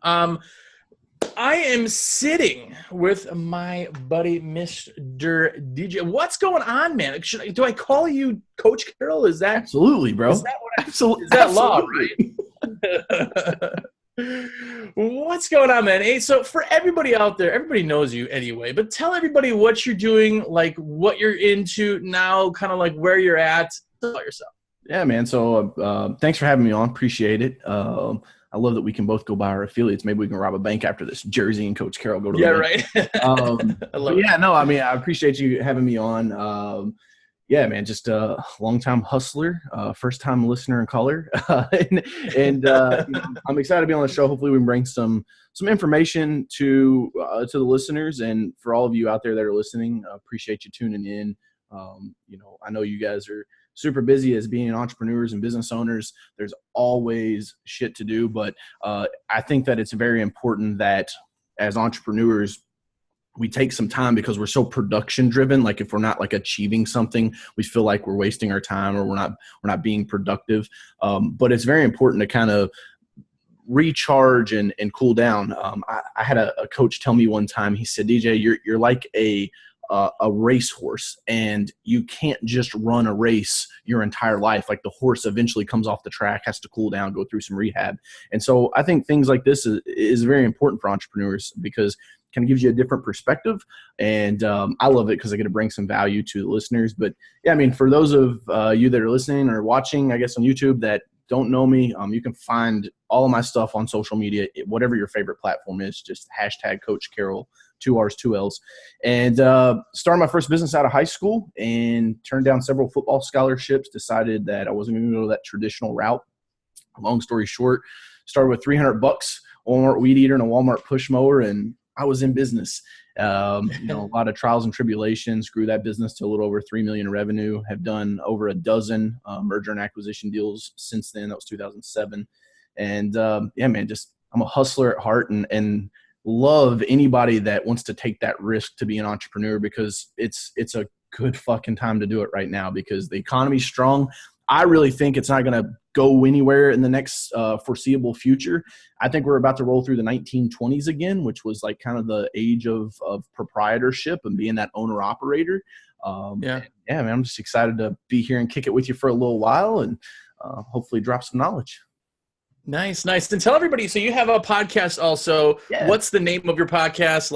I am sitting with my buddy, Mr. DJ. What's going on, man? Do I call you Coach Carroll? Absolutely, bro. Is that what Absolutely. is that Absolutely. law, right? What's going on, man? Hey, so for everybody out there, everybody knows you anyway, but tell everybody what you're doing, like what you're into now, kind of like where you're at. Tell about yourself. Yeah, man. So thanks for having me on. Appreciate it. I love that we can both go buy our affiliates. Maybe we can rob a bank after this. Jersey and Coach Carroll go to the bank. Right. I love it. Yeah, no, I mean, I appreciate you having me on. Yeah, man, just a long-time hustler, first-time listener and caller. I'm excited to be on the show. Hopefully we can bring some information to the listeners, and for all of you out there that are listening, appreciate you tuning in. I know you guys are super busy as being entrepreneurs and business owners. There's always shit to do, but I think that it's very important that as entrepreneurs, we take some time because we're so production driven. Like if we're not like achieving something, we feel like we're wasting our time or we're not being productive. But it's very important to kind of recharge and cool down. I had a coach tell me one time, he said, DJ, you're like a racehorse, and you can't just run a race your entire life. Like the horse eventually comes off the track, has to cool down, go through some rehab. And so I think things like this is very important for entrepreneurs because it kind of gives you a different perspective. And I love it because I get to bring some value to the listeners. But yeah, I mean, for those of you that are listening or watching, I guess on YouTube that don't know me, you can find all of my stuff on social media, whatever your favorite platform is, just hashtag Coach Carroll, 2 R's, 2 L's. And started my first business out of high school and turned down several football scholarships, decided that I wasn't going to go that traditional route. Long story short, started with $300, Walmart weed eater and a Walmart push mower, and I was in business. A lot of trials and tribulations, grew that business to a little over $3 million in revenue, have done over a dozen merger and acquisition deals since then. That was 2007. And yeah, man, I'm a hustler at heart and love anybody that wants to take that risk to be an entrepreneur because it's a good fucking time to do it right now because the economy's strong. I really think it's not going to go anywhere in the next foreseeable future. I think we're about to roll through the 1920s again, which was like kind of the age of proprietorship and being that owner operator. Yeah, man, I'm just excited to be here and kick it with you for a little while and hopefully drop some knowledge. Nice. And tell everybody, so you have a podcast also. Yeah. What's the name of your podcast?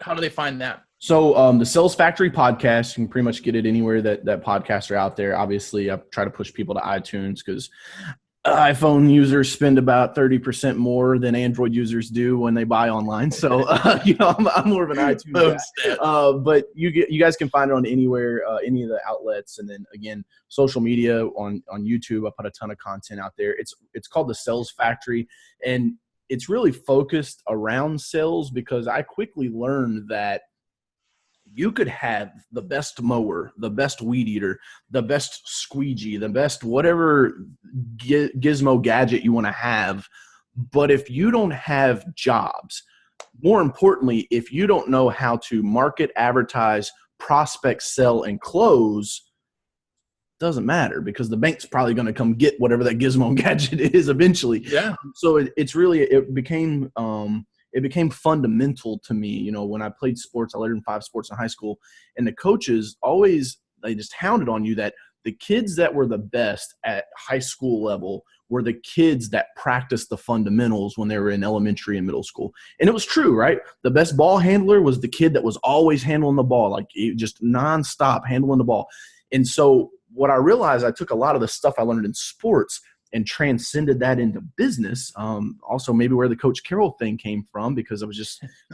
How do they find that? So the Sales Factory podcast, you can pretty much get it anywhere that podcasts are out there. Obviously, I try to push people to iTunes because iPhone users spend about 30% more than Android users do when they buy online. So, I'm more of an iTunes guy. But you guys can find it on anywhere, any of the outlets. And then again, social media on YouTube. I put a ton of content out there. It's called the Sales Factory, and it's really focused around sales because I quickly learned that you could have the best mower, the best weed eater, the best squeegee, the best whatever gizmo gadget you want to have. But if you don't have jobs, more importantly, if you don't know how to market, advertise, prospect, sell, and close, doesn't matter because the bank's probably going to come get whatever that gizmo gadget is eventually. Yeah. So it became fundamental to me. When I played sports, I learned 5 sports in high school, and the coaches they just hounded on you that the kids that were the best at high school level were the kids that practiced the fundamentals when they were in elementary and middle school. And it was true, right? The best ball handler was the kid that was always handling the ball, like just nonstop handling the ball. And so what I realized, I took a lot of the stuff I learned in sports and transcended that into business. Also maybe where the Coach Carroll thing came from, because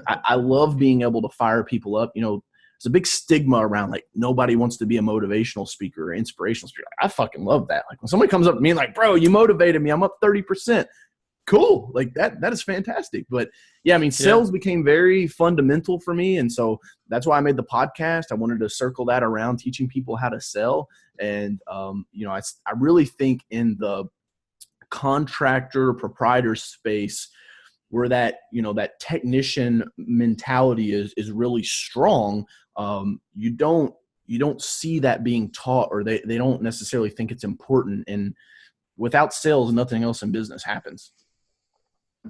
I love being able to fire people up. There's a big stigma around like nobody wants to be a motivational speaker or inspirational speaker. I fucking love that. Like when somebody comes up to me and like, bro, you motivated me, I'm up 30%. Cool. Like that is fantastic. But yeah, I mean, sales became very fundamental for me. And so that's why I made the podcast. I wanted to circle that around teaching people how to sell. And, I really think in the contractor proprietor space where that technician mentality is really strong, you don't see that being taught, or they don't necessarily think it's important. And without sales, nothing else in business happens.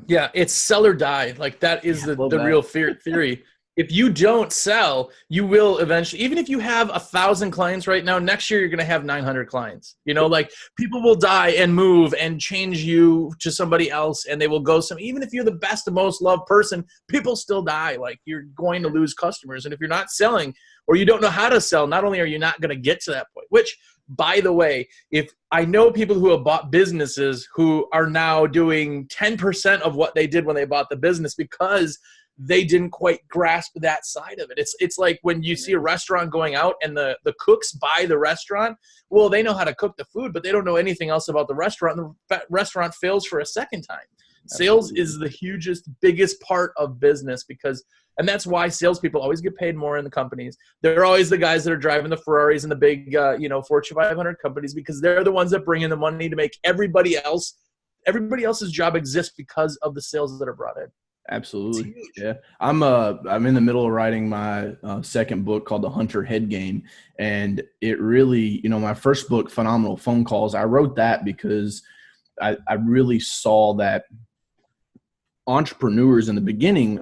Yeah, it's sell or die. Like that is Yeah, love the that. real theory. If you don't sell, you will eventually, even if you have 1,000 clients right now, next year you're going to have 900 clients. You know, Yep. like people will die and move and change you to somebody else, and they will go some. Even if you're the best and most loved person, people still die. Like you're going to lose customers, and if you're not selling or you don't know how to sell, not only are you not going to get to that point, which by the way, if I know people who have bought businesses who are now doing 10% of what they did when they bought the business because they didn't quite grasp that side of it. It's like when you see a restaurant going out and the cooks buy the restaurant. Well, they know how to cook the food, but they don't know anything else about the restaurant. And the restaurant fails for a second time. Sales Absolutely. is the hugest, biggest part of business because, and that's why salespeople always get paid more in the companies. They're always the guys that are driving the Ferraris and the big, Fortune 500 companies because they're the ones that bring in the money to make everybody else's job exist because of the sales that are brought in. It's Absolutely. huge. Yeah. I'm in the middle of writing my second book called The Hunter Head Game. And it really, my first book, Phenomenal Phone Calls, I wrote that because I really saw that entrepreneurs in the beginning,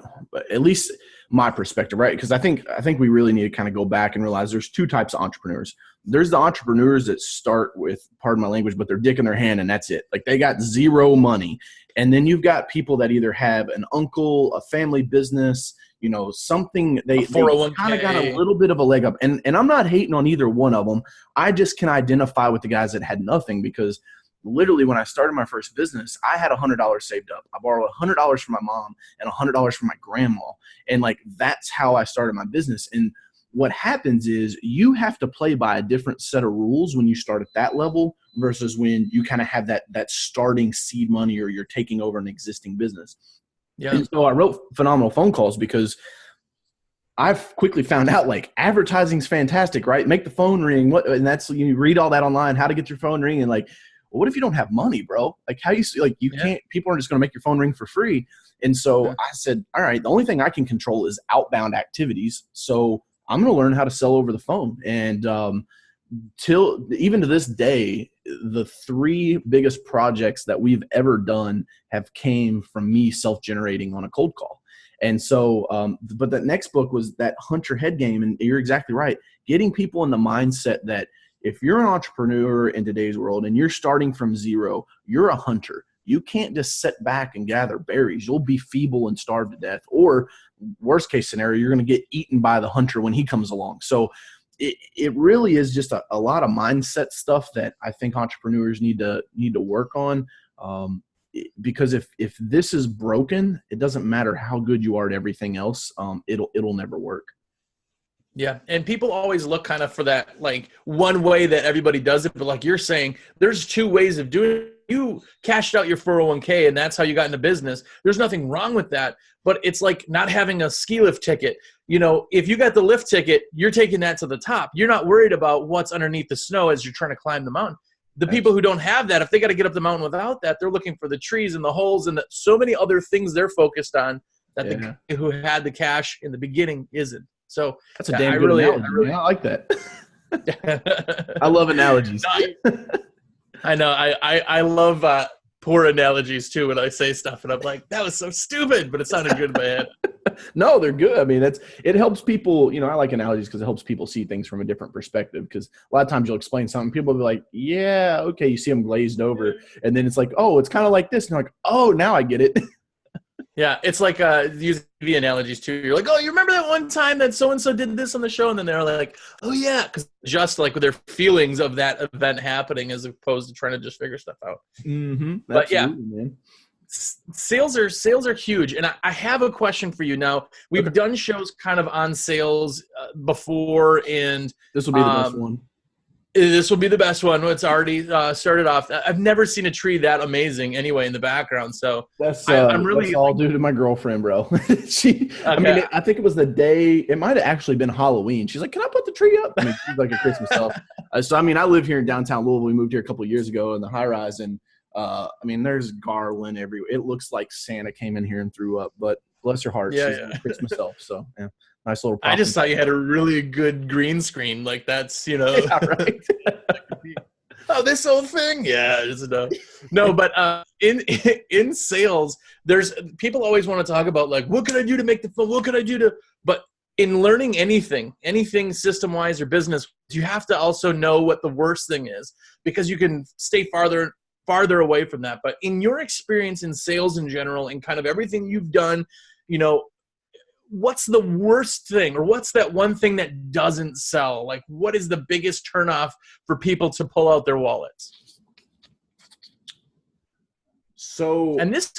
at least my perspective, right? Because I think we really need to kind of go back and realize there's two types of entrepreneurs. There's the entrepreneurs that start with, pardon my language, but they're dick in their hand and that's it. Like they got zero money. And then you've got people that either have an uncle, a family business, something they kind 401k. of got a little bit of a leg up. And I'm not hating on either one of them. I just can identify with the guys that had nothing because literally when I started my first business, I had $100 saved up. I borrowed $100 from my mom and $100 from my grandma. And like, that's how I started my business. And what happens is you have to play by a different set of rules when you start at that level versus when you kind of have that starting seed money or you're taking over an existing business. Yeah. And so I wrote Phenomenal Phone Calls because I've quickly found out like advertising's fantastic, right? Make the phone ring. And that's, you read all that online, how to get your phone ring. And like, well, what if you don't have money, bro? Like how you can't, people are just going to make your phone ring for free. And so I said, all right, the only thing I can control is outbound activities. So I'm going to learn how to sell over the phone. And till even to this day, the three biggest projects that we've ever done have came from me self-generating on a cold call. And so, but that next book was that Hunter Head Game. And you're exactly right. Getting people in the mindset that if you're an entrepreneur in today's world and you're starting from zero, you're a hunter. You can't just sit back and gather berries. You'll be feeble and starve to death. Or worst case scenario, you're going to get eaten by the hunter when he comes along. So it really is just a lot of mindset stuff that I think entrepreneurs need to work on. Because if this is broken, it doesn't matter how good you are at everything else. It'll never work. Yeah. And people always look kind of for that, like one way that everybody does it. But like you're saying, there's two ways of doing it. You cashed out your 401k and that's how you got into business. There's nothing wrong with that. But it's like not having a ski lift ticket. If you got the lift ticket, you're taking that to the top. You're not worried about what's underneath the snow as you're trying to climb the mountain. The people who don't have that, if they got to get up the mountain without that, they're looking for the trees and the holes and so many other things they're focused on that the guy who had the cash in the beginning isn't. So that's a damn good analogy. I like that. I love analogies. I know. I love poor analogies too when I say stuff, and I'm like, that was so stupid, but it sounded good in my head. No, they're good. I mean, it helps people. I like analogies because it helps people see things from a different perspective. Because a lot of times you'll explain something, people will be like, "Yeah, okay." You see them glazed over, and then it's like, "Oh, it's kind of like this," and you're like, "Oh, now I get it." Yeah, it's like using TV analogies too. You're like, oh, you remember that one time that so-and-so did this on the show? And then they're like, oh, yeah, because just like with their feelings of that event happening as opposed to trying to just figure stuff out. Mm-hmm. But yeah, man. Sales are huge. And I have a question for you now. We've done shows kind of on sales before, and this will be the best one. This will be the best one. It's already started off. I've never seen a tree that amazing anyway in the background. So I'm really that's all due to my girlfriend, bro. I mean, I think it was the day. It might have actually been Halloween. She's like, "Can I put the tree up?" I mean, she's like a Christmas elf. So I mean, I live here in downtown Louisville. We moved here a couple of years ago in the high rise, and I mean, there's garland everywhere. It looks like Santa came in here and threw up. But bless her heart, she's a Christmas elf. So yeah. Nice little. I just thought you had a really good green screen. Like that's, Yeah, right. Oh, this whole thing? Yeah, it's no, but in sales, there's people always want to talk about like, what can I do to make the phone? What can I do to? But in learning anything system wise or business, you have to also know what the worst thing is, because you can stay farther away from that. But in your experience in sales in general, and kind of everything you've done, you know, what's the worst thing, or what's that one thing that doesn't sell? Like, what is the biggest turnoff for people to pull out their wallets? So, And this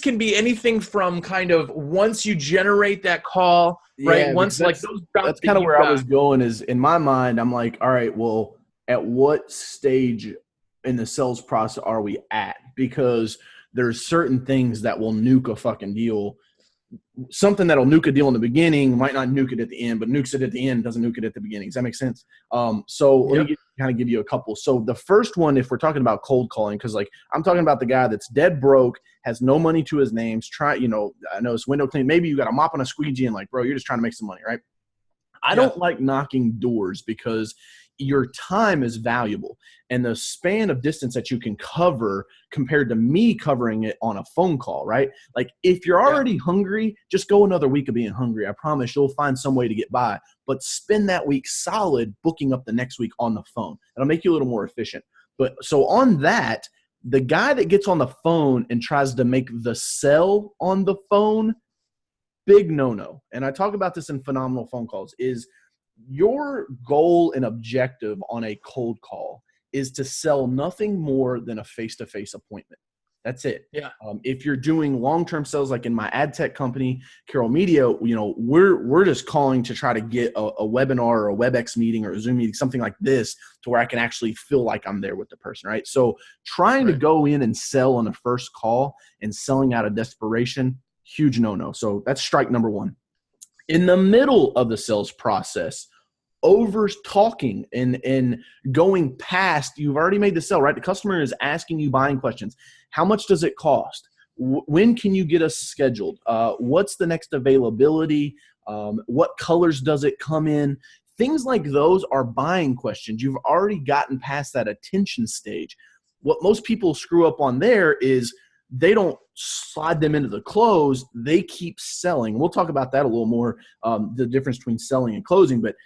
can be anything from kind of once you generate that call, right? yeah, because Once like those that's drops kind that of you where I was got. going. Is in my mind, I'm like, all right, well, at what stage in the sales process are we at? Because there's certain things that will nuke a fucking deal. Something that'll nuke a deal in the beginning might not nuke it at the end, but nukes it at the end, doesn't nuke it at the beginning. Does that make sense? So let Yep. me kind of give you a couple. So the first one, if we're talking about cold calling, because like I'm talking about the guy that's dead broke, has no money to his names, I know it's window clean. Maybe you got a mop and a squeegee and like, bro, you're just trying to make some money, right? I Yeah. don't like knocking doors because your time is valuable, and the span of distance that you can cover compared to me covering it on a phone call, right? Like if you're Yeah. already hungry, just go another week of being hungry. I promise you'll find some way to get by, but spend that week solid booking up the next week on the phone. It'll make you a little more efficient. But so on that, the guy that gets on the phone and tries to make the sell on the phone, big no-no. And I talk about this in phenomenal phone calls, is your goal and objective on a cold call is to sell nothing more than a face-to-face appointment. That's it. Yeah. If you're doing long-term sales, like in my ad tech company, Carroll Media, we're just calling to try to get a webinar or a WebEx meeting or a Zoom meeting, something like this, to where I can actually feel like I'm there with the person, right? So trying to go in and sell on the first call and selling out of desperation, huge no-no. So that's strike number one. In the middle of the sales process, over talking and going past, you've already made the sale, right? The customer is asking you buying questions. How much does it cost? When can you get us scheduled? What's the next availability? What colors does it come in? Things like those are buying questions. You've already gotten past that attention stage. What most people screw up on there is they don't slide them into the close. They keep selling. We'll talk about that a little more, the difference between selling and closing, but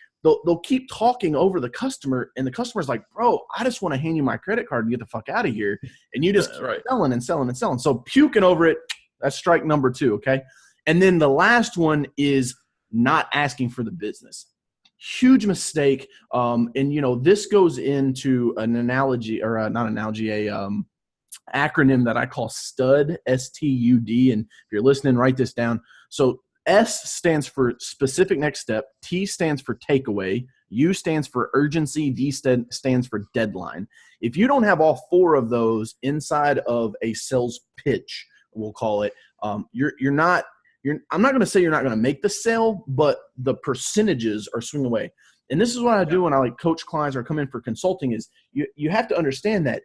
they'll keep talking over the customer, and the customer's like, bro, I just want to hand you my credit card and get the fuck out of here. And you just keep selling and selling and selling. So puking over it, that's strike number two, okay? And then the last one is not asking for the business. Huge mistake. And, this goes into an analogy, or not analogy, acronym that I call STUD, S-T-U-D. And if you're listening, write this down. So S stands for specific next step. T stands for takeaway. U stands for urgency. D stands for deadline. If you don't have all four of those inside of a sales pitch, we'll call it, I'm not going to say you're not going to make the sale, but the percentages are swinging away. And this is what I do when I like coach clients or come in for consulting, is you have to understand that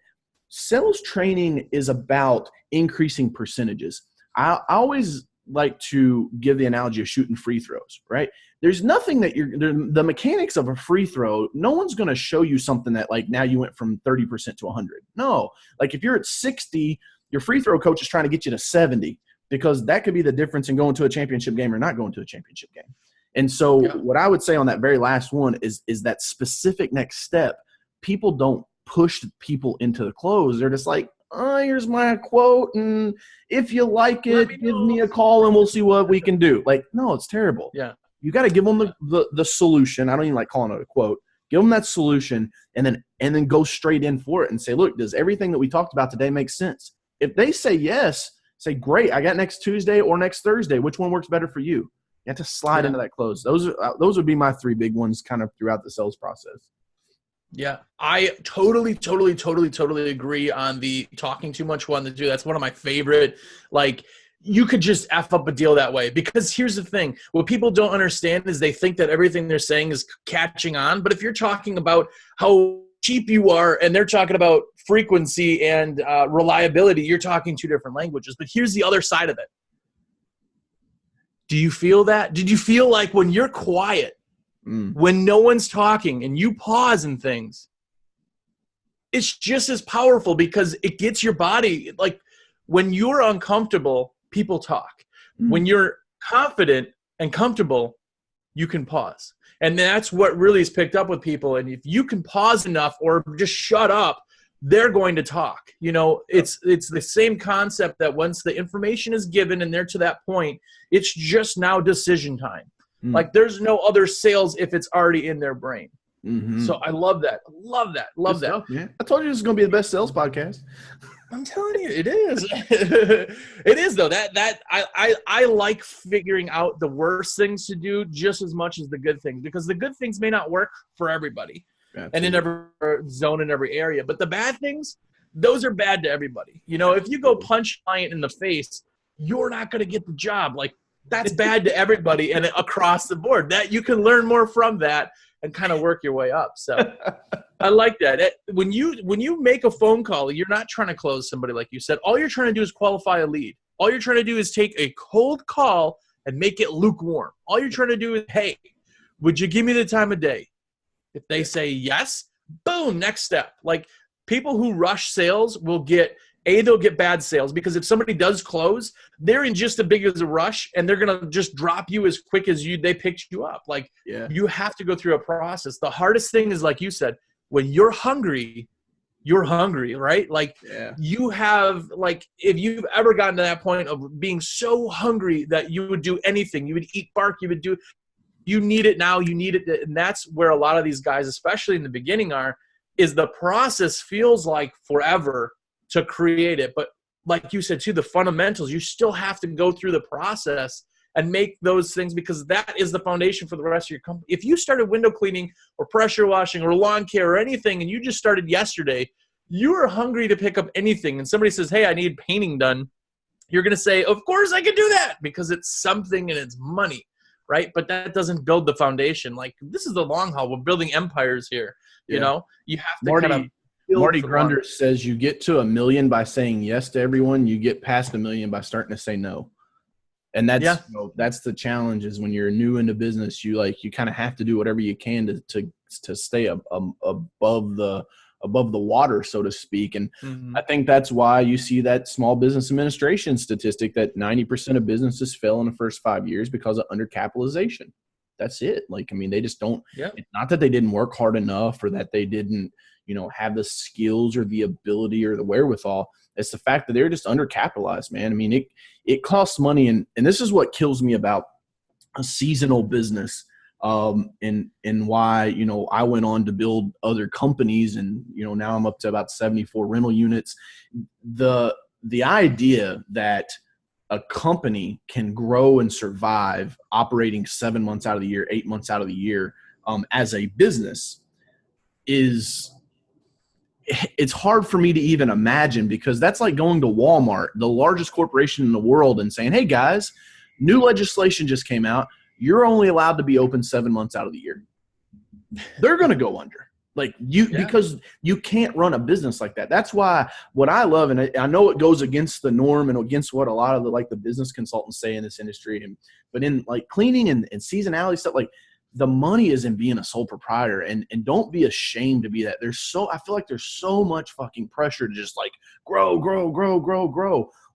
sales training is about increasing percentages. I always like to give the analogy of shooting free throws, right? There's nothing that the mechanics of a free throw, no one's going to show you something that like now you went from 30% to 100. No, like if you're at 60, your free throw coach is trying to get you to 70, because that could be the difference in going to a championship game or not going to a championship game. And so what I would say on that very last one is that specific next step. People don't push people into the close. They're just like, oh, here's my quote, and if you like it, give me a call and we'll see what we can do. Like, no, it's terrible. Yeah. You got to give them the solution. I don't even like calling it a quote. Give them that solution, and then go straight in for it and say, look, does everything that we talked about today make sense? If they say yes, say, great, I got next Tuesday or next Thursday. Which one works better for you? You have to slide into that close. Those would be my three big ones kind of throughout the sales process. Yeah, I totally agree on the talking too much one to do. That's one of my favorite. Like, you could just F up a deal that way, because here's the thing. What people don't understand is they think that everything they're saying is catching on. But if you're talking about how cheap you are and they're talking about frequency and reliability, you're talking two different languages. But here's the other side of it. Do you feel that? Did you feel like when you're quiet, when no one's talking and you pause and things, it's just as powerful because it gets your body, like when you're uncomfortable, people talk. When you're confident and comfortable, you can pause. And that's what really is picked up with people. And if you can pause enough or just shut up, they're going to talk. You know, it's the same concept that once the information is given and they're to that point, it's just now decision time. Like there's no other sales if it's already in their brain. So I love that. Love that. Love that. Stuff, yeah. I told you this is going to be the best sales podcast. I'm telling you, it is. It is though. That I like figuring out the worst things to do just as much as the good things, because the good things may not work for everybody. Absolutely. And in every zone, in every area. But the bad things, those are bad to everybody. You know, if you go punch a client in the face, you're not going to get the job. Like that's bad to everybody and across the board. That you can learn more from that and kind of work your way up. So I like that. When you make a phone call, you're not trying to close somebody like you said. All you're trying to do is qualify a lead. All you're trying to do is take a cold call and make it lukewarm. All you're trying to do is, hey, would you give me the time of day? If they say yes, boom, next step. Like people who rush sales will get they'll get bad sales, because if somebody does close, they're in just as big as a rush and they're going to just drop you as quick as they picked you up. Like you have to go through a process. The hardest thing is, like you said, when you're hungry, right? Like you have, like, if you've ever gotten to that point of being so hungry that you would do anything, you would eat bark, you need it now, you need it. And that's where a lot of these guys, especially in the beginning, is the process feels like forever to create it. But like you said too, the fundamentals, you still have to go through the process and make those things, because that is the foundation for the rest of your company. If you started window cleaning or pressure washing or lawn care or anything, and you just started yesterday, you are hungry to pick up anything, and somebody says, hey, I need painting done, you're going to say, of course I can do that, because it's something and it's money, right? But that doesn't build the foundation. Like, this is the long haul. We're building empires here. You know, you have to Marty Grunder says you get to 1 million by saying yes to everyone. You get past 1 million by starting to say no. And that's that's the challenge, is when you're new into business, you kind of have to do whatever you can to stay above the water, so to speak. And I think that's why you see that Small Business Administration statistic that 90% of businesses fail in the first 5 years because of undercapitalization. That's it. Like, I mean, they just don't. It's not that they didn't work hard enough or that they didn't, have the skills or the ability or the wherewithal. It's the fact that they're just undercapitalized, man. I mean, it costs money. And this is what kills me about a seasonal business, and why, I went on to build other companies, and, now I'm up to about 74 rental units. The idea that a company can grow and survive operating 7 months out of the year, 8 months out of the year, as a business it's hard for me to even imagine, because that's like going to Walmart, the largest corporation in the world, and saying, hey guys, new legislation just came out. You're only allowed to be open 7 months out of the year. They're going to go under. Like because you can't run a business like that. That's why what I love, and I know it goes against the norm and against what a lot of the business consultants say in this industry, but in like cleaning and seasonality stuff, like, the money is in being a sole proprietor, and don't be ashamed to be that. I feel like there's so much fucking pressure to just like grow.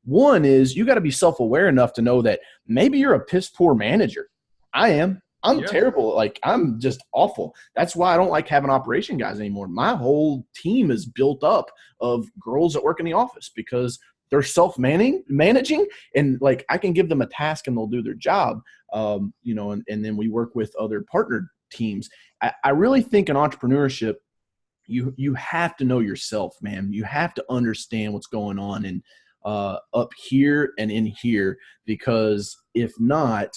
One is you got to be self-aware enough to know that maybe you're a piss poor manager. I am. I'm terrible. Like, I'm just awful. That's why I don't like having operation guys anymore. My whole team is built up of girls that work in the office, because they're managing, and like I can give them a task and they'll do their job. And then we work with other partner teams. I really think in entrepreneurship, you have to know yourself, man. You have to understand what's going on and up here and in here, because if not,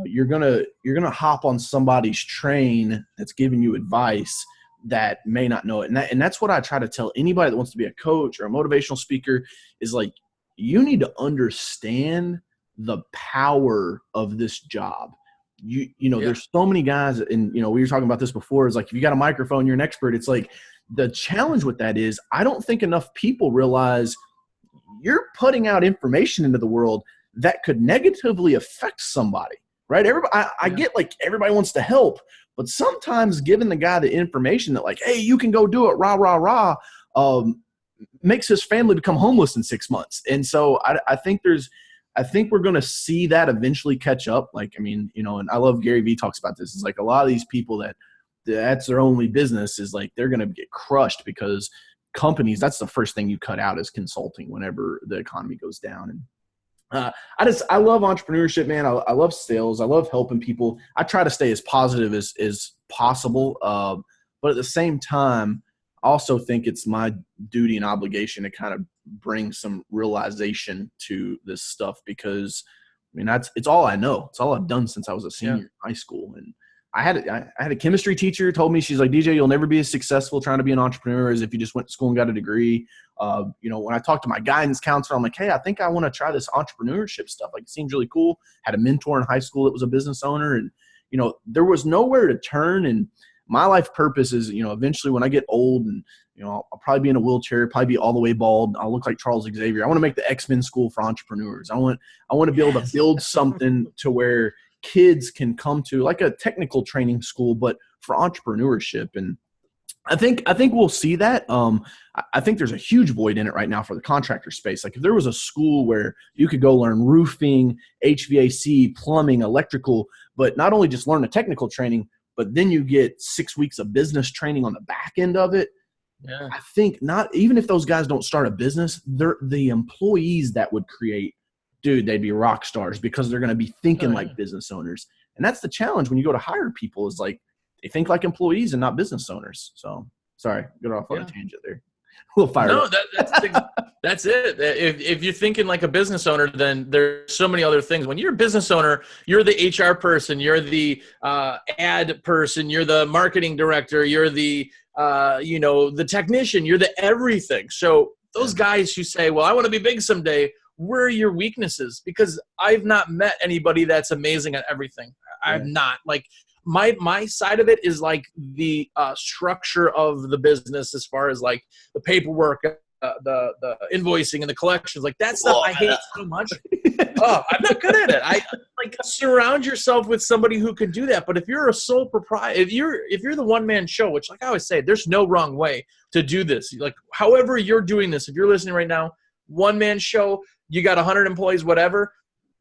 you're gonna hop on somebody's train that's giving you advice that may not know it. And that's what I try to tell anybody that wants to be a coach or a motivational speaker, is like, you need to understand the power of this job. There's so many guys, and, we were talking about this before, is like, if you got a microphone, you're an expert. It's like, the challenge with that is, I don't think enough people realize you're putting out information into the world that could negatively affect somebody, right? I get like everybody wants to help, but sometimes giving the guy the information that like, hey, you can go do it, rah, rah, rah, makes his family become homeless in 6 months. And so I think we're going to see that eventually catch up. Like, I mean, you know, and I love Gary Vee talks about this. It's like a lot of these people that's their only business is like, they're going to get crushed because companies, that's the first thing you cut out is consulting whenever the economy goes down. And I love entrepreneurship, man. I love sales. I love helping people. I try to stay as positive as possible. But at the same time, I also think it's my duty and obligation to kind of bring some realization to this stuff, because I mean, it's all I know. It's all I've done since I was a senior in high school. And I had a chemistry teacher told me, she's like, DJ, you'll never be as successful trying to be an entrepreneur as if you just went to school and got a degree. You know, when I talked to my guidance counselor, I'm like, hey, I think I want to try this entrepreneurship stuff. Like, it seems really cool. Had a mentor in high school that was a business owner, and, you know, there was nowhere to turn. And my life purpose is, you know, eventually when I get old and, you know, I'll probably be in a wheelchair, probably be all the way bald. I'll look like Charles Xavier. I want to make the X-Men school for entrepreneurs. I want to be able to build something to where kids can come to, like a technical training school, but for entrepreneurship. And I think we'll see that. I think there's a huge void in it right now for the contractor space. Like, if there was a school where you could go learn roofing, HVAC, plumbing, electrical, but not only just learn the technical training, but then you get 6 weeks of business training on the back end of it. Yeah. I think not even if those guys don't start a business, they're the employees that would create, dude, they'd be rock stars because they're going to be thinking like business owners. And that's the challenge when you go to hire people, is like, they think like employees and not business owners. So sorry, got off on a tangent there. A little fired up. That's it. If you're thinking like a business owner, then there's so many other things. When you're a business owner, you're the HR person, you're the ad person, you're the marketing director, you're the the technician, you're the everything. So those guys who say, well, I want to be big someday, where are your weaknesses? Because I've not met anybody that's amazing at everything. I've not. Like, my side of it is like the structure of the business, as far as like the paperwork, the invoicing and the collections. Like, that stuff I hate so much. I'm not good at it. I like, surround yourself with somebody who can do that. But if you're a sole proprietor, if you're the one man show, which, like I always say, there's no wrong way to do this. Like, however you're doing this, if you're listening right now, one man show, you got 100 employees, whatever,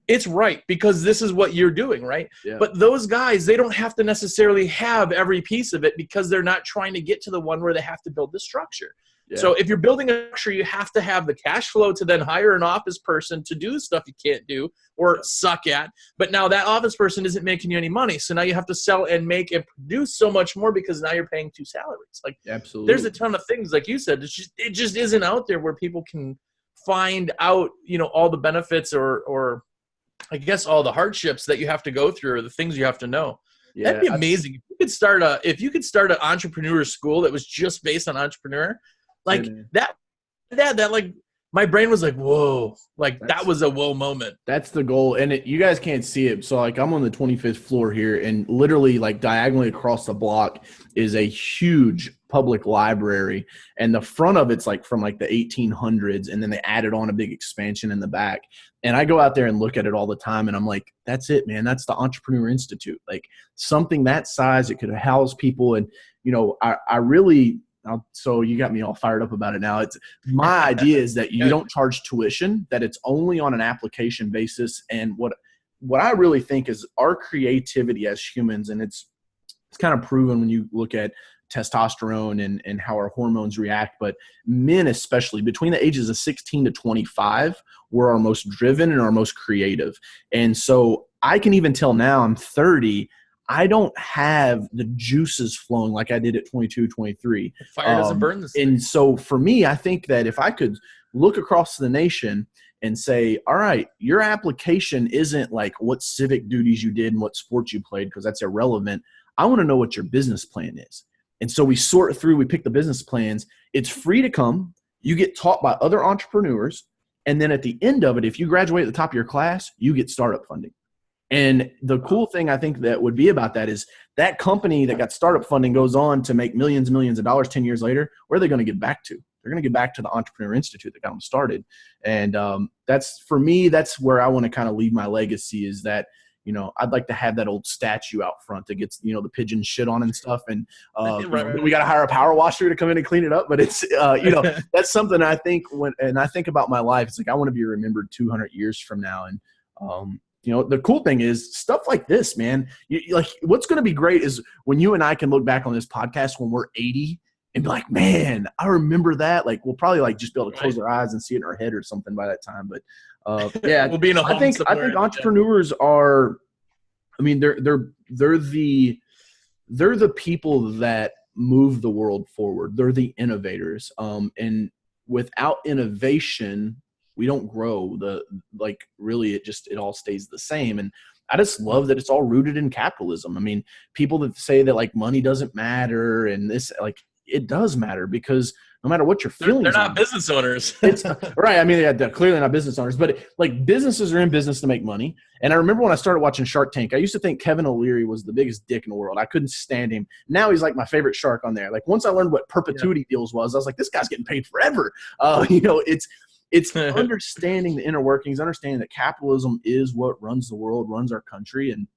it's right, because this is what you're doing, right? Yeah. But those guys, they don't have to necessarily have every piece of it, because they're not trying to get to the one where they have to build the structure. Yeah. So if you're building a structure, you have to have the cash flow to then hire an office person to do stuff you can't do or suck at. But now that office person isn't making you any money. So now you have to sell and make and produce so much more, because now you're paying two salaries. Like, absolutely, there's a ton of things, like you said, it just isn't out there where people can find out, all the benefits or I guess all the hardships that you have to go through, or the things you have to know. Yeah, that'd be amazing. If you could start an entrepreneur school that was just based on entrepreneur, like that like my brain was like, whoa, like that was a whoa moment. That's the goal. And you guys can't see it. So like, I'm on the 25th floor here, and literally like diagonally across the block is a huge public library. And the front of it's like from like the 1800s. And then they added on a big expansion in the back. And I go out there and look at it all the time, and I'm like, that's it, man. That's the Entrepreneur Institute. Like, something that size, it could house people. And, I really, so you got me all fired up about it now. It's my idea is that you don't charge tuition, that it's only on an application basis. And what I really think is our creativity as humans, and it's kind of proven when you look at testosterone and how our hormones react, but men, especially between the ages of 16 to 25, we're our most driven and our most creative. And so I can even tell now, I'm 30, I don't have the juices flowing like I did at 22, 23. The fire doesn't burn the And so for me, I think that if I could look across the nation and say, all right, your application isn't like what civic duties you did and what sports you played, because that's irrelevant. I want to know what your business plan is. And so we sort through, we pick the business plans. It's free to come. You get taught by other entrepreneurs. And then at the end of it, if you graduate at the top of your class, you get startup funding. And the cool thing I think that would be about that is that company that got startup funding goes on to make millions and millions of dollars 10 years later. Where are they going to get back to? They're going to get back to the Entrepreneur Institute that got them started. And that's, for me, that's where I want to kind of leave my legacy, is that, I'd like to have that old statue out front that gets, the pigeon shit on and stuff. And, Right. we got to hire a power washer to come in and clean it up. But it's, that's something I think and I think about my life, it's like, I want to be remembered 200 years from now. And, the cool thing is stuff like this, man, what's going to be great is when you and I can look back on this podcast when we're 80 and be like, man, I remember that. Like, we'll probably just be able to close our eyes and see it in our head or something by that time. But yeah, we'll be in a home I think entrepreneurs are, they're the people that move the world forward. They're the innovators. And without innovation, we don't grow. Really, it all stays the same. And I just love that it's all rooted in capitalism. I mean, people that say that money doesn't matter and this, it does matter, because no matter what your feelings they're not business owners. It's right. I mean, they're clearly not business owners, but businesses are in business to make money. And I remember when I started watching Shark Tank, I used to think Kevin O'Leary was the biggest dick in the world. I couldn't stand him. Now he's my favorite shark on there. Once I learned what perpetuity deals was, I was like, this guy's getting paid forever. It's understanding the inner workings, understanding that capitalism is what runs the world, runs our country. And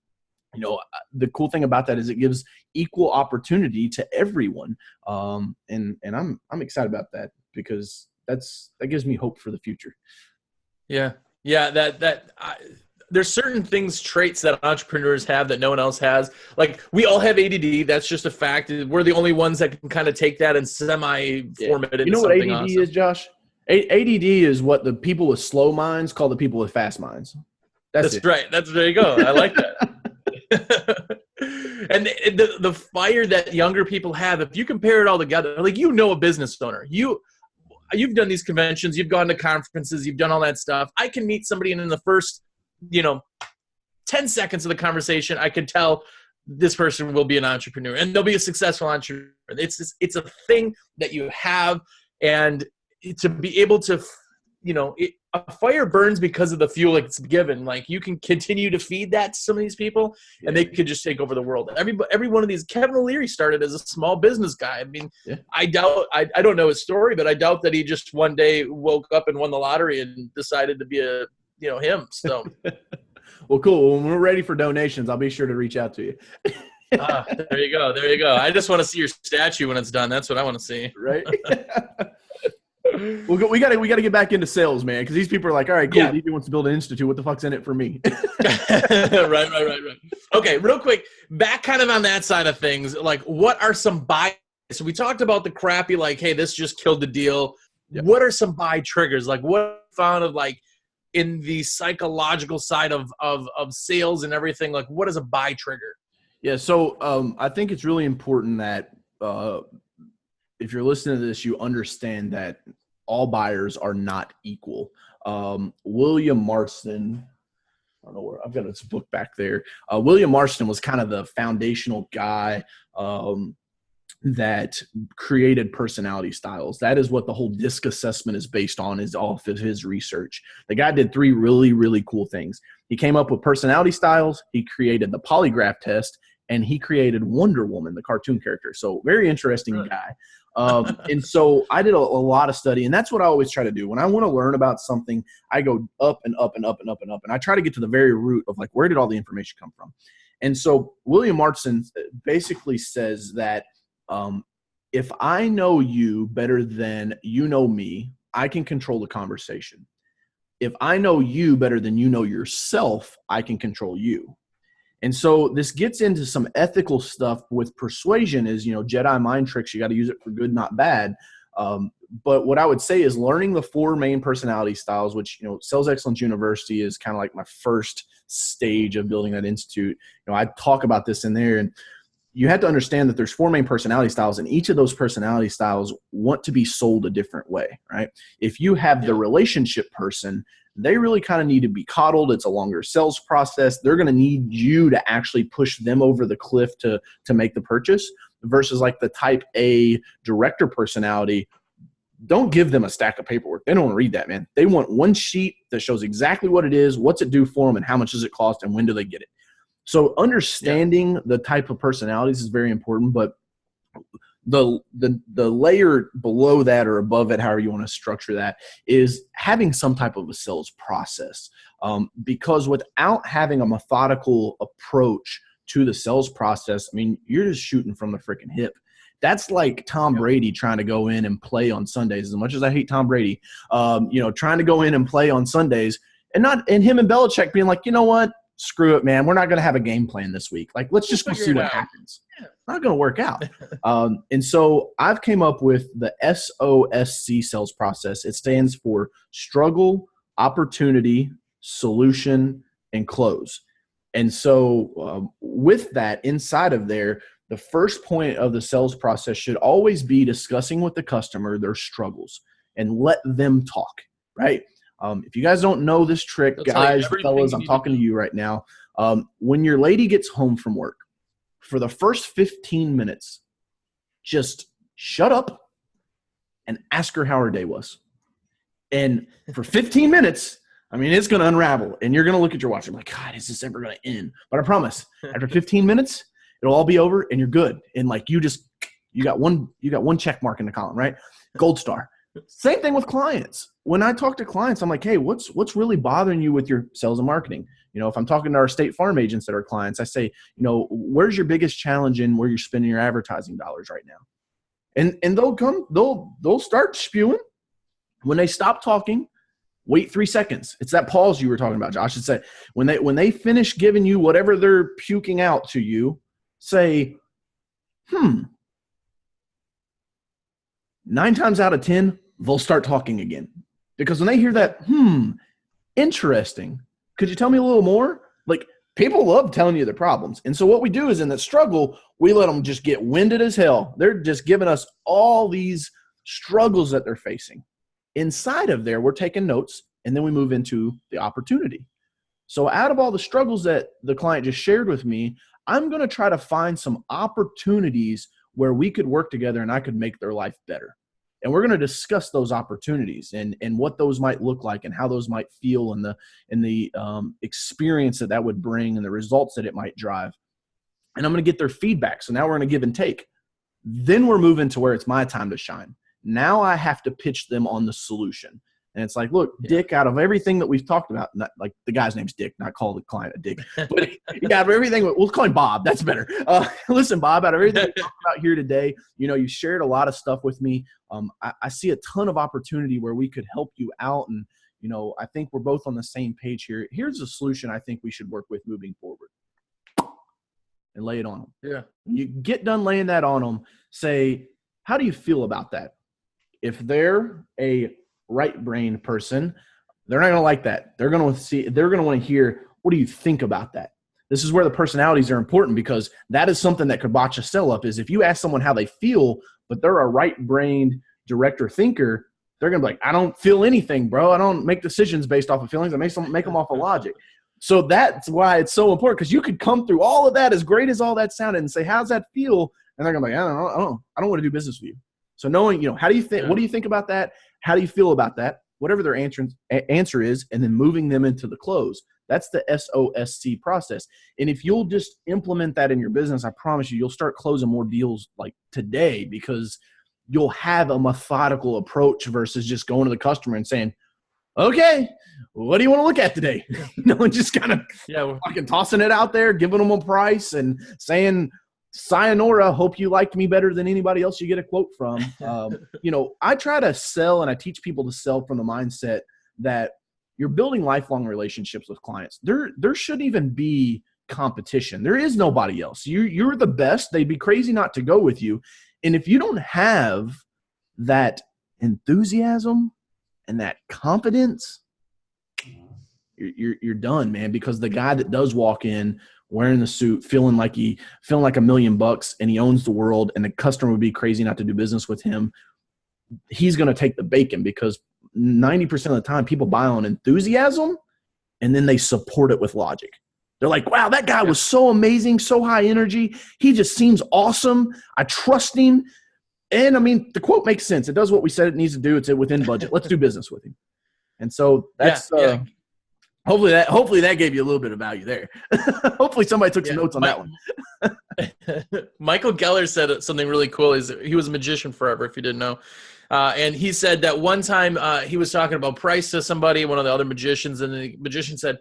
the cool thing about that is it gives equal opportunity to everyone. And I'm excited about that, because that gives me hope for the future. Yeah. There's certain traits that entrepreneurs have that no one else has. We all have ADD. That's just a fact. We're the only ones that can kind of take that and semi-form it into something awesome. You know what ADD is, Josh? ADD is what the people with slow minds call the people with fast minds. That's right. There you go. I like that. And the fire that younger people have, if you compare it all together, a business owner, you've done these conventions, you've gone to conferences, you've done all that stuff. I can meet somebody and in the first 10 seconds of the conversation, I could tell this person will be an entrepreneur and they'll be a successful entrepreneur. It's a thing that you have, and to be able to a fire burns because of the fuel it's given. You can continue to feed that to some of these people, and they could just take over the world. Every one of these, Kevin O'Leary started as a small business guy. I mean, I doubt, I don't know his story, but I doubt that he just one day woke up and won the lottery and decided to be him. So, well, cool. When we're ready for donations, I'll be sure to reach out to you. There you go. I just want to see your statue when it's done. That's what I want to see. Right. Well, we gotta get back into sales, man, because these people are like, all right, cool. Yeah. DB wants to build an institute. What the fuck's in it for me? Right. Okay, real quick, back kind of on that side of things. What are some buy? So we talked about the crappy, hey, this just killed the deal. Yep. What are some buy triggers? What found of in the psychological side of sales and everything? What is a buy trigger? Yeah, so I think it's really important that if you're listening to this, you understand that all buyers are not equal. William Marston, I don't know where I've got his book back there. William Marston was kind of the foundational guy that created personality styles. That is what the whole DISC assessment is based on, is all of his research. The guy did 3 really, really cool things. He came up with personality styles, he created the polygraph test, and he created Wonder Woman, the cartoon character. So very interesting guy. And so I did a lot of study, and that's what I always try to do. When I want to learn about something, I go up and up and up and up and up. And I try to get to the very root of where did all the information come from? And so William Marston basically says that if I know you better than you know me, I can control the conversation. If I know you better than you know yourself, I can control you. And so this gets into some ethical stuff with persuasion is, Jedi mind tricks. You got to use it for good, not bad. But what I would say is learning the 4 main personality styles, which, Sales Excellence University is kind of my first stage of building that institute. I talk about this in there, and you have to understand that there's 4 main personality styles, and each of those personality styles want to be sold a different way, right? If you have the relationship person, they really kind of need to be coddled. It's a longer sales process. They're going to need you to actually push them over the cliff to make the purchase, versus the type A director personality. Don't give them a stack of paperwork. They don't want to read that, man. They want one sheet that shows exactly what it is, what's it do for them, and how much does it cost, and when do they get it. So understanding the type of personalities is very important, but the layer below that or above it, however you want to structure that, is having some type of a sales process. Because without having a methodical approach to the sales process, I mean, you're just shooting from the freaking hip. That's like Tom Brady trying to go in and play on Sundays. As much as I hate Tom Brady, trying to go in and play on Sundays, and him and Belichick being like, you know what? Screw it, man. We're not going to have a game plan this week. Like, let's just go see what happens. It's not going to work out. And so I've came up with the SOSC sales process. It stands for struggle, opportunity, solution, and close. And so with that, inside of there, the first point of the sales process should always be discussing with the customer their struggles and let them talk, right? If you guys don't know this trick, guys, fellas, I'm talking to you right now. When your lady gets home from work, for the first 15 minutes, just shut up and ask her how her day was. And for 15 minutes, I mean, it's going to unravel. And you're going to look at your watch and be like, God, is this ever going to end? But I promise, after 15 minutes, it'll all be over and you're good. And like you got one check mark in the column, right? Gold star. Same thing with clients. When I talk to clients, I'm like, hey, what's really bothering you with your sales and marketing? If I'm talking to our State Farm agents that are clients, I say, where's your biggest challenge in where you're spending your advertising dollars right now? And they'll start spewing. When they stop talking, wait 3 seconds. It's that pause you were talking about, Josh. It's that when they finish giving you whatever they're puking out to you, say, 9 times out of 10, they'll start talking again. Because when they hear that, interesting, could you tell me a little more? Like, people love telling you their problems. And so what we do is in that struggle, we let them just get winded as hell. They're just giving us all these struggles that they're facing. Inside of there, we're taking notes, and then we move into the opportunity. So out of all the struggles that the client just shared with me, I'm going to try to find some opportunities where we could work together and I could make their life better. And we're going to discuss those opportunities and what those might look like and how those might feel and the experience that would bring and the results that it might drive. And I'm going to get their feedback. So now we're going to give and take. Then we're moving to where it's my time to shine. Now I have to pitch them on the solution. And it's like, look, Dick, out of everything that we've talked about, not like the guy's name's Dick, not call the client a Dick, but out of everything, we'll call him Bob. That's better. Listen, Bob, out of everything we talked about here today, you shared a lot of stuff with me. I see a ton of opportunity where we could help you out. And, I think we're both on the same page here. Here's a solution I think we should work with moving forward. And lay it on them. Yeah. When you get done laying that on them, say, how do you feel about that? If they're a right brain person, they're not going to like that. They're going to want to hear, what do you think about that? This is where the personalities are important, because that is something that could botch a sell up. Is if you ask someone how they feel, but they're a right brained director thinker, they're going to be like, I don't feel anything, bro. I don't make decisions based off of feelings. I make them off of logic. So that's why it's so important, because you could come through all of that, as great as all that sounded, and say, how's that feel? And they're going to be like, I don't want to do business with you. So knowing, how do you think, what do you think about that? How do you feel about that? Whatever their answer is, and then moving them into the close. That's the SOSC process. And if you'll just implement that in your business, I promise you'll start closing more deals like today, because you'll have a methodical approach versus just going to the customer and saying, okay, what do you want to look at today? And just kind of fucking tossing it out there, giving them a price and saying, sayonara, hope you liked me better than anybody else you get a quote from. I try to sell, and I teach people to sell from the mindset that you're building lifelong relationships with clients. There shouldn't even be competition. There is nobody else. You're the best. They'd be crazy not to go with you. And if you don't have that enthusiasm and that confidence, you're done, man. Because the guy that does walk in wearing the suit, feeling like $1 million and he owns the world, and the customer would be crazy not to do business with him, he's going to take the bacon, because 90% of the time people buy on enthusiasm and then they support it with logic. They're like, wow, that guy was so amazing, so high energy. He just seems awesome. I trust him. And I mean, the quote makes sense. It does what we said it needs to do. It's within budget. Let's do business with him. And so that's hopefully that gave you a little bit of value there. Hopefully somebody took some notes on that one. Michael Geller said something really cool. He was a magician forever, if you didn't know. And he said that one time he was talking about price to somebody, one of the other magicians, and the magician said,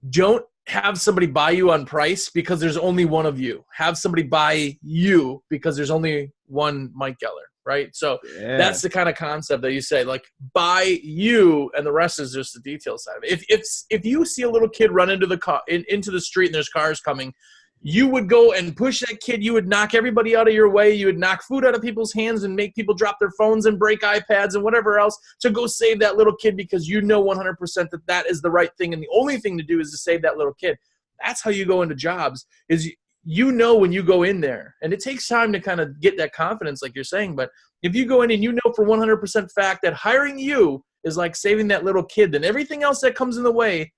don't have somebody buy you on price because there's only one of you. Have somebody buy you because there's only one Mike Geller, right? So that's the kind of concept that you say, like, buy you, and the rest is just the detail side of it. If you see a little kid run into the street and there's cars coming, you would go and push that kid. You would knock everybody out of your way. You would knock food out of people's hands and make people drop their phones and break iPads and whatever else to go save that little kid, because you know 100% that that is the right thing. And the only thing to do is to save that little kid. That's how you go into jobs, is you know when you go in there. And it takes time to kind of get that confidence, like you're saying. But if you go in and you know for 100% fact that hiring you is like saving that little kid, then everything else that comes in the way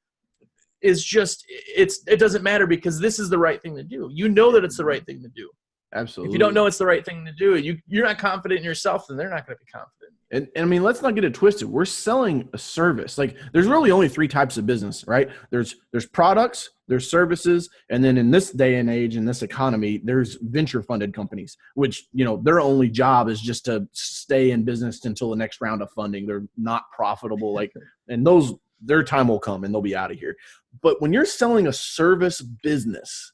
is just, it doesn't matter, because this is the right thing to do. You know that it's the right thing to do. Absolutely. If you don't know it's the right thing to do, you're not confident in yourself, then they're not going to be confident. And I mean, let's not get it twisted. We're selling a service. Like, there's really only 3 types of business, right? There's products, there's services, and then in this day and age, in this economy, there's venture funded companies, which, you know, their only job is just to stay in business until the next round of funding. They're not profitable. Like, and their time will come and they'll be out of here. But when you're selling a service business,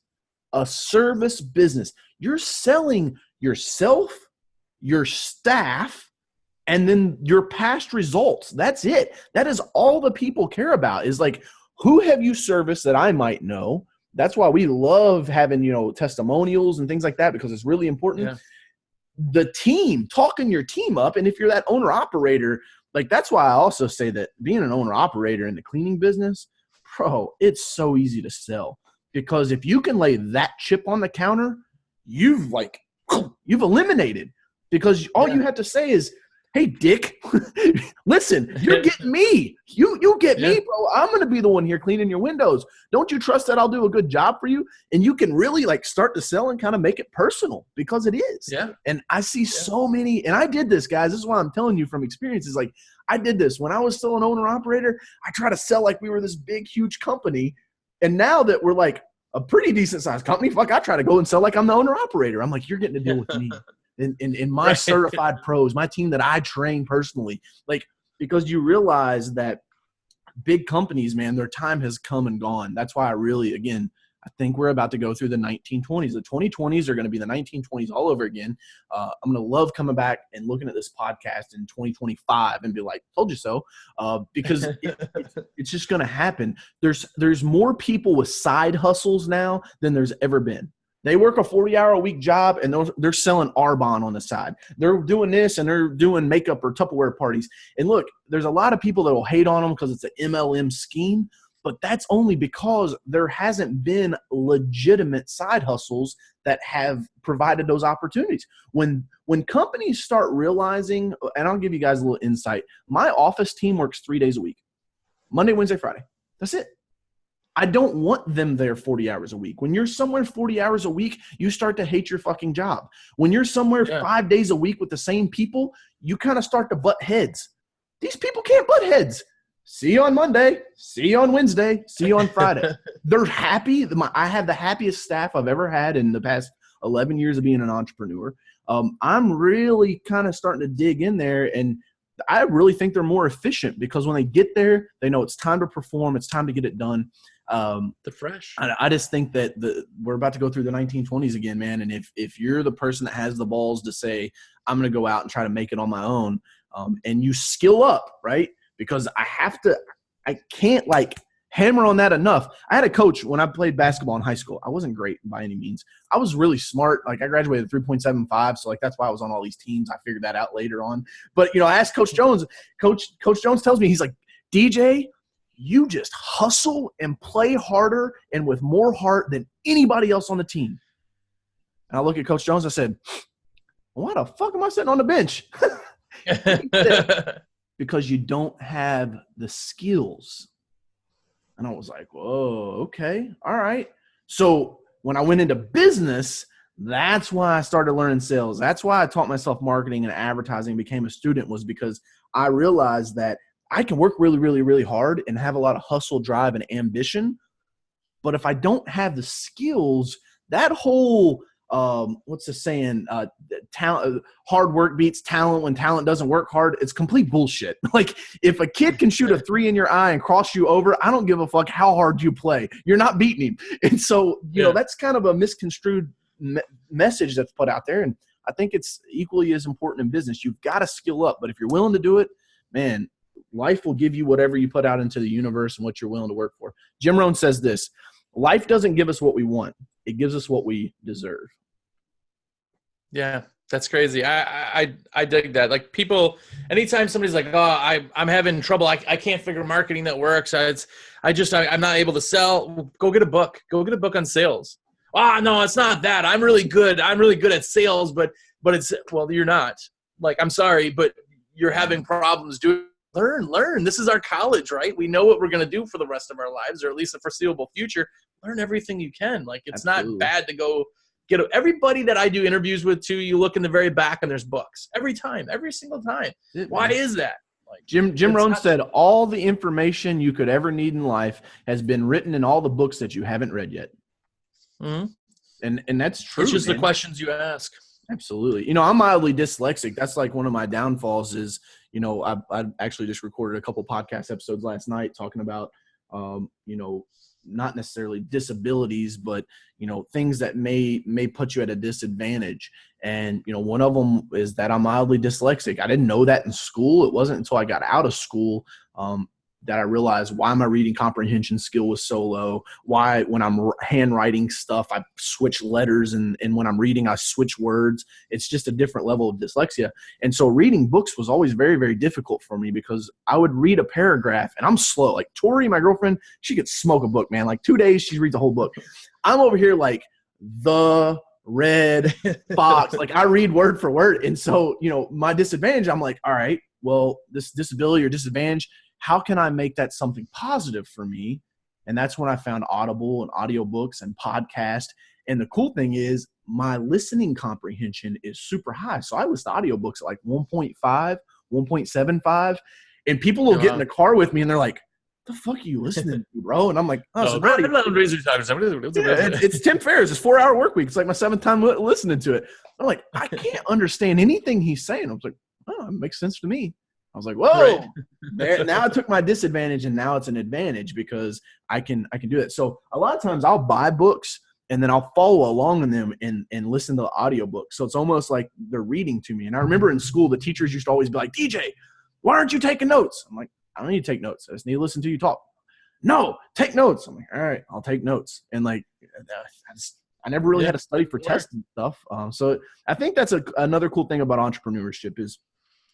you're selling yourself, your staff, and then your past results. That's it. That is all the people care about, is like, who have you serviced that I might know? That's why we love having, you know, testimonials and things like that, because it's really important. Yeah. The team, talking your team up. And if you're that owner operator, like, that's why I also say that being an owner operator in the cleaning business, bro, it's so easy to sell, because if you can lay that chip on the counter, you've eliminated, because all you have to say is, hey, Dick, listen, you're getting me. You get me, bro. I'm going to be the one here cleaning your windows. Don't you trust that I'll do a good job for you? And you can really, like, start to sell and kind of make it personal, because it is. Yeah. And I see so many, and I did this, guys. This is why I'm telling you from experience, is like, I did this when I was still an owner operator. I try to sell like we were this big, huge company. And now that we're like a pretty decent sized company, fuck, I try to go and sell like I'm the owner operator. I'm like, you're getting to deal with me. In my certified pros, my team that I train personally, like, because you realize that big companies, man, their time has come and gone. That's why I think we're about to go through the 1920s. The 2020s are going to be the 1920s all over again. I'm going to love coming back and looking at this podcast in 2025 and be like, told you so, because it's just going to happen. There's more people with side hustles now than there's ever been. They work a 40-hour-a-week job, and they're selling Arbonne on the side. They're doing this, and they're doing makeup or Tupperware parties. And look, there's a lot of people that will hate on them because it's an MLM scheme, but that's only because there hasn't been legitimate side hustles that have provided those opportunities. When companies start realizing, and I'll give you guys a little insight, my office team works 3 days a week, Monday, Wednesday, Friday. That's it. I don't want them there 40 hours a week. When you're somewhere 40 hours a week, you start to hate your fucking job. When you're somewhere 5 days a week with the same people, you kind of start to butt heads. These people can't butt heads. See you on Monday. See you on Wednesday. See you on Friday. They're happy. I have the happiest staff I've ever had in the past 11 years of being an entrepreneur. I'm really kind of starting to dig in there, and I really think they're more efficient, because when they get there, they know it's time to perform. It's time to get it done. The fresh. I just think that we're about to go through the 1920s again, man. And if you're the person that has the balls to say, I'm going to go out and try to make it on my own, and you skill up, right? Because I can't like hammer on that enough. I had a coach when I played basketball in high school. I wasn't great by any means. I was really smart. Like, I graduated 3.75. So like, that's why I was on all these teams. I figured that out later on. But, you know, I asked Coach Jones. Coach Jones tells me, he's like, DJ, you just hustle and play harder and with more heart than anybody else on the team. And I look at Coach Jones. I said, why the fuck am I sitting on the bench? Because you don't have the skills. And I was like, whoa, okay, all right. So when I went into business, that's why I started learning sales. That's why I taught myself marketing and advertising and became a student, was because I realized that I can work really, really, really hard and have a lot of hustle, drive, and ambition. But if I don't have the skills, that whole what's the saying? Talent, hard work beats talent when talent doesn't work hard. It's complete bullshit. Like if a kid can shoot a 3 in your eye and cross you over, I don't give a fuck how hard you play. You're not beating him. And so, you know, that's kind of a misconstrued message that's put out there. And I think it's equally as important in business. You've got to skill up, but if you're willing to do it, man, life will give you whatever you put out into the universe and what you're willing to work for. Jim Rohn says this: life doesn't give us what we want. It gives us what we deserve. Yeah, that's crazy. I dig that. Like people, anytime somebody's like, oh, I'm having trouble. I can't figure marketing that works. I'm not able to sell. Well, go get a book. Go get a book on sales. Oh, no, it's not that. I'm really good at sales, but it's, well, you're not. Like, I'm sorry, but you're having problems doing. Learn. This is our college, right? We know what we're going to do for the rest of our lives, or at least the foreseeable future. Learn everything you can. Like, it's Absolutely. Not bad to go get everybody that I do interviews with too. You look in the very back and there's books every single time. Why is that? Like Jim Rohn said, all the information you could ever need in life has been written in all the books that you haven't read yet. Mm-hmm. And that's true. It's just the questions you ask. Absolutely. You know, I'm mildly dyslexic. That's like one of my downfalls is, you know, I actually just recorded a couple podcast episodes last night talking about, you know, not necessarily disabilities, but, you know, things that may put you at a disadvantage. And, you know, one of them is that I'm mildly dyslexic. I didn't know that in school. It wasn't until I got out of school that I realized why my reading comprehension skill was so low, why when I'm handwriting stuff, I switch letters, and when I'm reading, I switch words. It's just a different level of dyslexia. And so reading books was always very, very difficult for me because I would read a paragraph and I'm slow. Like Tori, my girlfriend, she could smoke a book, man. Like 2 days, she reads a whole book. I'm over here like the red fox. Like I read word for word. And so, you know, my disadvantage, I'm like, all right, well, this disability or disadvantage, how can I make that something positive for me? And that's when I found Audible and audiobooks and podcasts. And the cool thing is my listening comprehension is super high. So I listen to audiobooks at like 1.5, 1.75. And people will get in the car with me and they're like, the fuck are you listening to, bro? And I'm like, it's Tim Ferriss. It's 4 hour work week. It's like my 7th time listening to it. I'm like, I can't understand anything he's saying. I was like, oh, it makes sense to me. I was like, whoa, right. Now I took my disadvantage and now it's an advantage because I can do it. So a lot of times I'll buy books and then I'll follow along in them and listen to the audiobooks. So it's almost like they're reading to me. And I remember in school, the teachers used to always be like, DJ, why aren't you taking notes? I'm like, I don't need to take notes. I just need to listen to you talk. No, take notes. I'm like, all right, I'll take notes. And like, I never really had to study for tests and stuff. So I think that's another cool thing about entrepreneurship is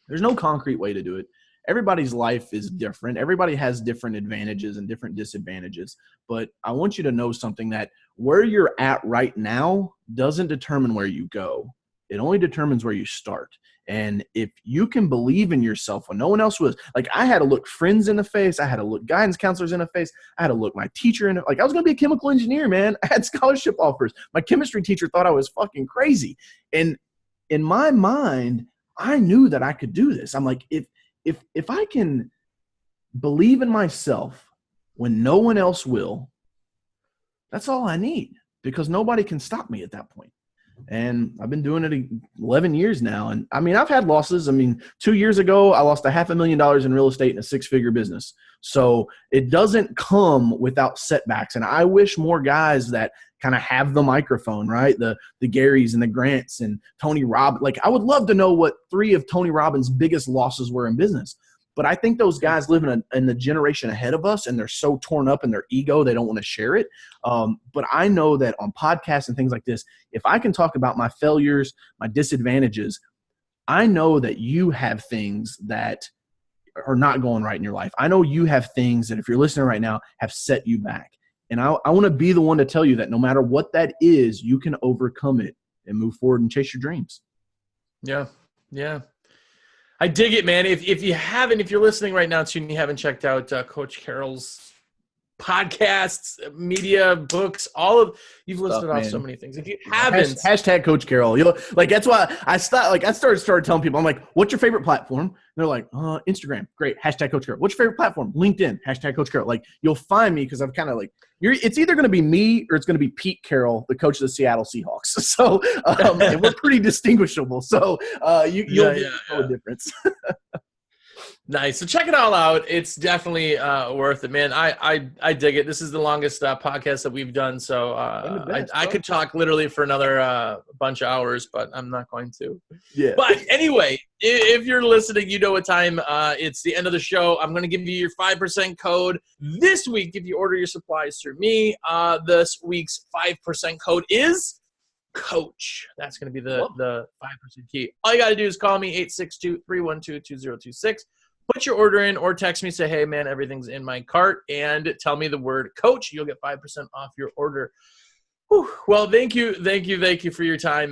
there's no concrete way to do it. Everybody's life is different. Everybody has different advantages and different disadvantages. But I want you to know something, that where you're at right now doesn't determine where you go. It only determines where you start. And if you can believe in yourself when no one else was, like I had to look friends in the face. I had to look guidance counselors in the face. I had to look my teacher in the, like I was going to be a chemical engineer, man. I had scholarship offers. My chemistry teacher thought I was fucking crazy. And in my mind, I knew that I could do this. I'm like, if I can believe in myself when no one else will, that's all I need, because nobody can stop me at that point. And I've been doing it 11 years now. And I mean, I've had losses. I mean, 2 years ago, I lost $500,000 in real estate in a 6-figure business. So it doesn't come without setbacks. And I wish more guys that kind of have the microphone, right? The Garys and the Grants and Tony Robbins. Like I would love to know what 3 of Tony Robbins' biggest losses were in business. But I think those guys live in the generation ahead of us, and they're so torn up in their ego, they don't want to share it. But I know that on podcasts and things like this, if I can talk about my failures, my disadvantages, I know that you have things that are not going right in your life. I know you have things that, if you're listening right now, have set you back. And I want to be the one to tell you that no matter what that is, you can overcome it and move forward and chase your dreams. Yeah. Yeah. I dig it, man. If you're listening right now too and you haven't checked out Coach Carroll's podcasts, media, books, you've listed off so many things. If you haven't, hashtag Coach Carroll. Like that's why I started telling people, I'm like, what's your favorite platform? And they're like, Instagram. Great. Hashtag Coach Carroll. What's your favorite platform? LinkedIn. Hashtag Coach Carroll. Like you'll find me because I'm kind of like it's either going to be me or it's going to be Pete Carroll, the coach of the Seattle Seahawks. So and we're pretty distinguishable. So you'll know a difference. Nice. So check it all out. It's definitely worth it, man. I dig it. This is the longest podcast that we've done. So I could talk literally for another bunch of hours, but I'm not going to. Yeah. But anyway, if you're listening, you know what time. It's the end of the show. I'm going to give you your 5% code this week if you order your supplies through me. This week's 5% code is Coach. That's going to be the 5% key. All you got to do is call me 862-312-2026. Put your order in or text me, say, hey, man, everything's in my cart, and tell me the word Coach. You'll get 5% off your order. Whew. Well, thank you for your time.